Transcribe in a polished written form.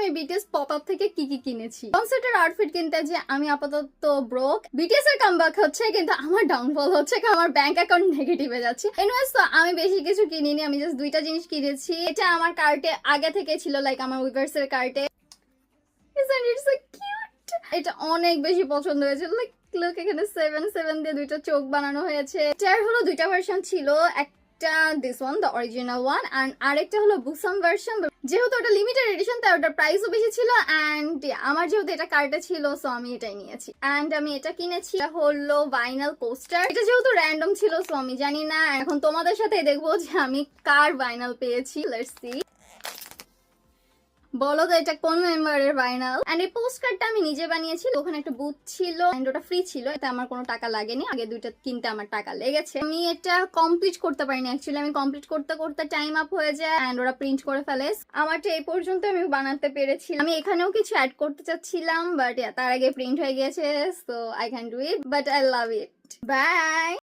আমি BTS pop up থেকে কি কি কিনেছি। কনসার্টের আউটফিট কিনতে যে আমি আপাতত ব্রোক। বিটিএস এর কামব্যাক হচ্ছে, কিন্তু আমার ডাউনফল হচ্ছে কারণ আমার ব্যাংক অ্যাকাউন্ট নেগেটিভে যাচ্ছে। এনিওয়েজ, তো আমি বেশি কিছু কিনিনি, আমি জাস্ট দুইটা জিনিস কিনেছি। এটা আমার কার্টে আগে থেকে ছিল, লাইক আমার উইভার্স এর কার্টে। এটা অনেক বেশি পছন্দ হয়েছে। লাইক লুক, এখানে 7 দিয়ে দুইটা চোখ বানানো হয়েছে। এটার হলো দুইটা ভার্সন ছিল, একটা this one the original one and আরেকটা হলো বুসাম ভার্সন। যেহেতু ওটা লিমিটেড এডিশন তাই ওটার প্রাইসও বেশি ছিল এন্ড আমার যেহেতু এটা কার্টে ছিল সো আমি এটাই নিয়েছি। এন্ড আমি এটা কিনেছি, এটা হলো ভাইনাল কোস্টার। এটা যেহেতু র্যান্ডম ছিল সো আমি জানি না, এখন তোমাদের সাথে দেখবো যে আমি কার ভাইনাল পেয়েছি। লেটস সি, বলো তো এটা কোন মেম্বারের ফাইনাল। এন্ড এই পোস্ট কার্ডটা আমি নিজে বানিয়েছি। ওখানে একটা বুথ ছিল এন্ড ওটা ফ্রি ছিল, এতে আমার কোনো টাকা লাগেনি। আগে দুইটা কিনতে আমার টাকা লেগেছে। আমি এটা কমপ্লিট করতে পারিনি অ্যাকচুয়ালি, আমি কমপ্লিট করতে করতে টাইম আপ হয়ে যায় এন্ড ওরা প্রিন্ট করে ফেলে। আমারটা এই পর্যন্ত আমি বানাতে পেরেছি। আমি এখানেও কিছু অ্যাড করতে চাচ্ছিলাম বাট তার আগে প্রিন্ট হয়ে গিয়েছে, so I can do it, but I love it. By.